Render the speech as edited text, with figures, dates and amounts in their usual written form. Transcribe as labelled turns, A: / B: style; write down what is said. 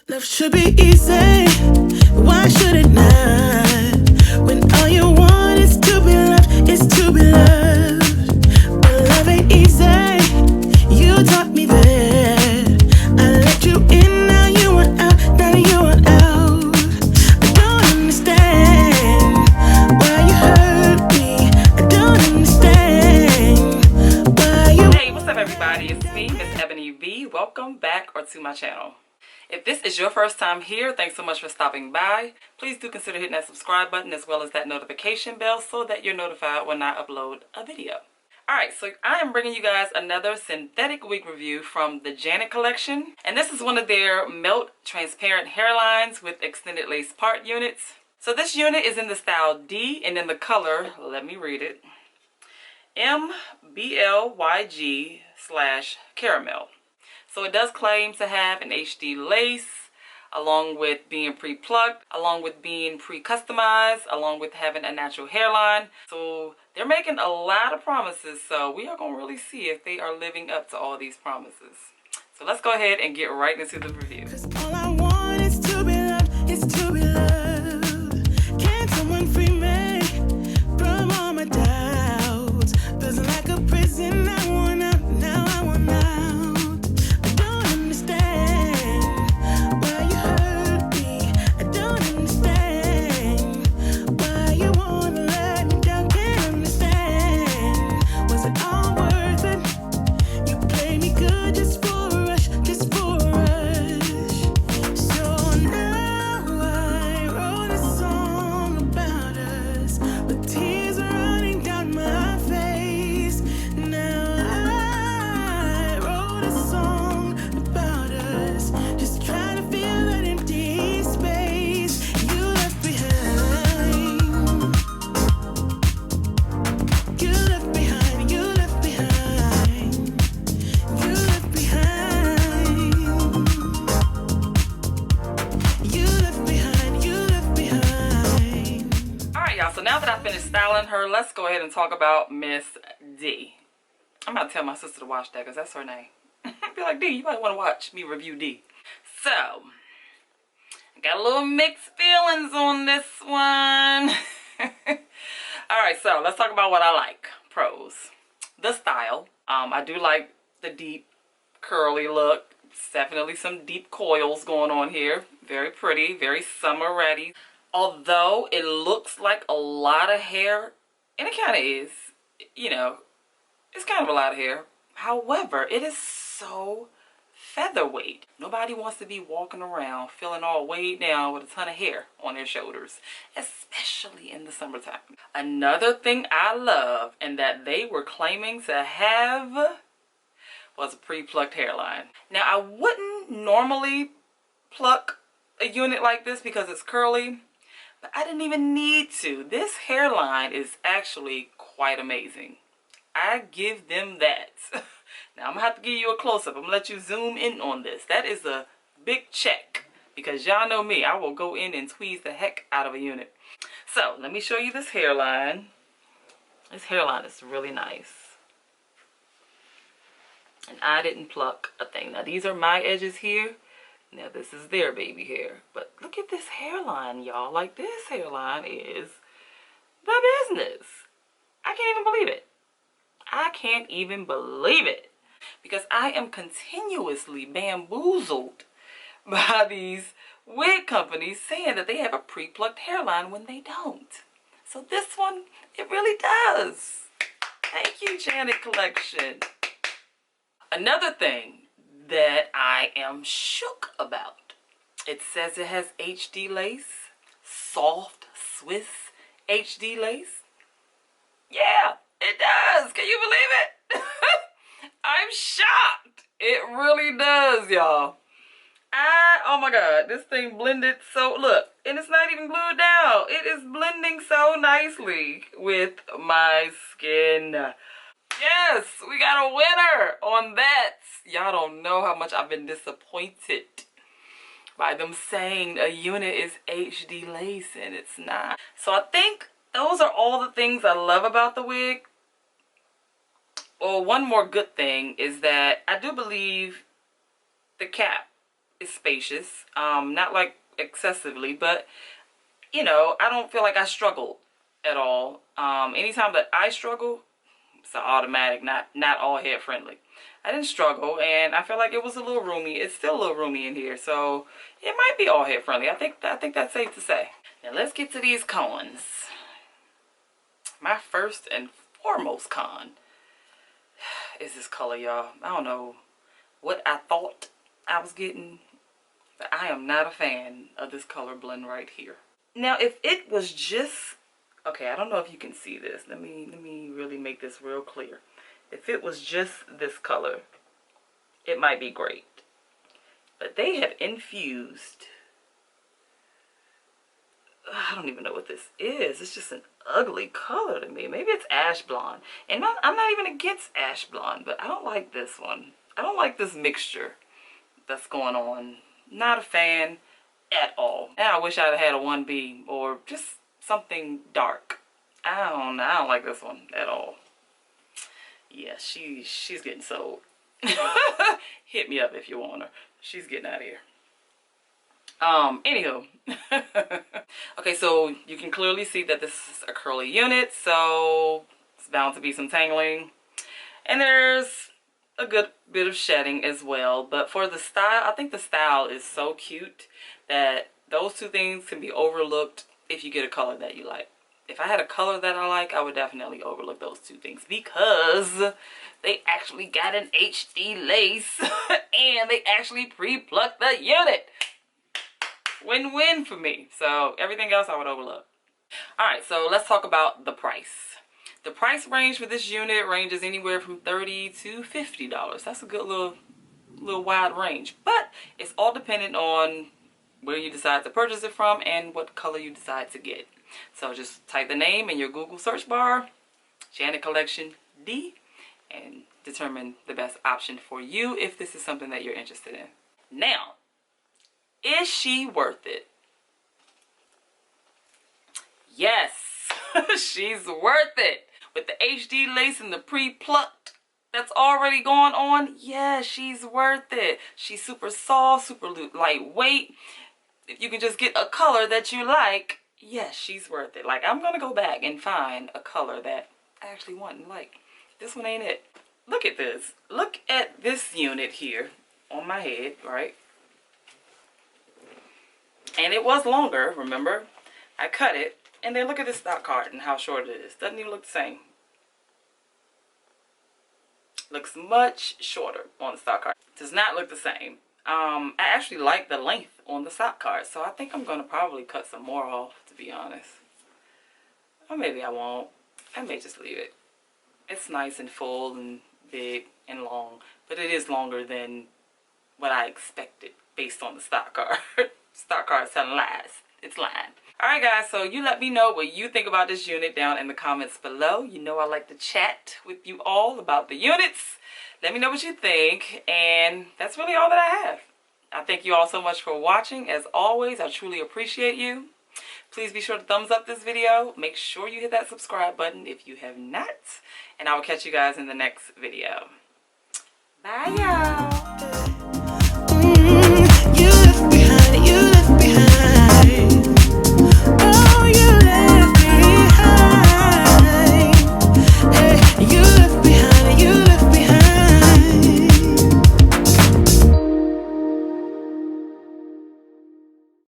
A: Love should be easy, why should it not? When all you want is to be loved, is to be loved. But love ain't easy, you taught me that. I let you in, now you want out, now you want out. I don't understand why you hurt me. I don't understand why you...
B: Hey, what's up everybody? It's me, Miss Ebony V. Welcome back to my channel. If this is your first time here, thanks so much for stopping by. Please do consider hitting that subscribe button as well as that notification bell so that you're notified when I upload a video. Alright, so I am bringing you guys another synthetic wig review from the Janet collection. And this is one of their melt transparent hairlines with extended lace part units. So this unit is in the style D and in the color, let me read it, M.BLYG / caramel. So it does claim to have an HD lace, along with being pre-plucked, along with being pre-customized, along with having a natural hairline. So they're making a lot of promises, so we are going to really see if they are living up to all these promises. So let's go ahead and get right into the review.
A: All I want is to be loved, is to be loved. Can someone free me from all my doubts? Feels like a prison, I want out, now I want out. I don't understand why you hurt me. I don't understand why you wanna let me down. Can't understand, was it all worth it? You play me good just for a rush, just for a rush. So now I wrote a song about us, with tears running down my face. Now I wrote a song about us, just trying to fill that empty space you left behind. You left behind, you left behind. You left behind. You left behind, you left behind.
B: Alright y'all, so now that I finished styling her, let's go ahead and talk about Miss D. I'm about to tell my sister to watch that because that's her name. Be like, D, you might want to watch me review D. So, I got a little mixed feelings on this one. Alright, so let's talk about what I like. Pros. The style. I do like the deep curly look. It's definitely some deep coils going on here. Very pretty, very summer ready. Although it looks like a lot of hair, and it kind of is, you know, it's kind of a lot of hair. However, it is so featherweight. Nobody wants to be walking around feeling all weighed down with a ton of hair on their shoulders, especially in the summertime. Another thing I love and that they were claiming to have was a pre-plucked hairline. Now, I wouldn't normally pluck a unit like this because it's curly, but I didn't even need to. This hairline is actually quite amazing. I give them that. Now, I'm going to have to give you a close-up. I'm going to let you zoom in on this. That is a big check because y'all know me. I will go in and tweeze the heck out of a unit. So, let me show you this hairline. This hairline is really nice. And I didn't pluck a thing. Now, these are my edges here. Now, this is their baby hair. But look at this hairline, y'all. Like, this hairline is the business. I can't even believe it. I can't even believe it. Because I am continuously bamboozled by these wig companies saying that they have a pre-plucked hairline when they don't. So this one, it really does. Thank you, Janet Collection. Another thing that I am shook about. It says it has HD lace. Soft Swiss HD lace. Yeah, it does. Can you believe it? I'm shocked. It really does, y'all. Oh my God, this thing blended so, look, and it's not even glued down. It is blending so nicely with my skin. Yes, we got a winner on that. Y'all don't know how much I've been disappointed by them saying a unit is HD lace and it's not. So I think those are all the things I love about the wig. Well, one more good thing is that I do believe the cap is space spacious, not like excessively, but you know, I don't feel like I struggled at all. Anytime that I struggle, it's an automatic, not all head friendly. I didn't struggle, and I feel like it was a little roomy. It's still a little roomy in here, so it might be all head friendly. I think that's safe to say. Now let's get to these cons. My first and foremost con is this color, y'all. I don't know what I thought I was getting, but I am not a fan of this color blend right here. Now, if it was just, okay, I don't know if you can see this. Let me really make this real clear. If it was just this color, it might be great. But they have infused, I don't even know what this is. It's just an ugly color to me. Maybe it's ash blonde. And I'm not even against ash blonde, but I don't like this one. I don't like this mixture that's going on. Not a fan at all. Now I wish I'd had a 1B or just something dark. I don't like this one at all. Yeah, she's getting sold. Hit me up if you want her. She's getting out of here. Anywho. Okay, so you can clearly see that this is a curly unit, so it's bound to be some tangling. And there's a good bit of shedding as well. But for the style, I think the style is so cute that those two things can be overlooked if you get a color that you like. If I had a color that I like, I would definitely overlook those two things because they actually got an HD lace and they actually pre-plucked the unit. Win-win for me. So everything else I would overlook. Alright, so let's talk about the price. The price range for this unit ranges anywhere from $30 to $50. That's a good little wide range. But it's all dependent on where you decide to purchase it from and what color you decide to get. So just type the name in your Google search bar, Janet Collection D, and determine the best option for you if this is something that you're interested in. Now, is she worth it? Yes, she's worth it. With the HD lace and the pre-plucked that's already going on, yeah, she's worth it. She's super soft, super lightweight. If you can just get a color that you like, yes, she's worth it. Like, I'm gonna go back and find a color that I actually want and like. This one ain't it. Look at this. Look at this unit here on my head, right? And it was longer, remember? I cut it. And then look at this stock card and how short it is. Doesn't even look the same. Looks much shorter on the stock card. Does not look the same. I actually like the length on the stock card, so I think I'm going to probably cut some more off, to be honest. Or maybe I won't. I may just leave it. It's nice and full and big and long, but it is longer than what I expected based on the stock card. Stock card is telling lies. It's lying. Alright guys, so you let me know what you think about this unit down in the comments below. You know I like to chat with you all about the units. Let me know what you think, and that's really all that I have. I thank you all so much for watching. As always, I truly appreciate you. Please be sure to thumbs up this video. Make sure you hit that subscribe button if you have not, and I will catch you guys in the next video. Bye y'all.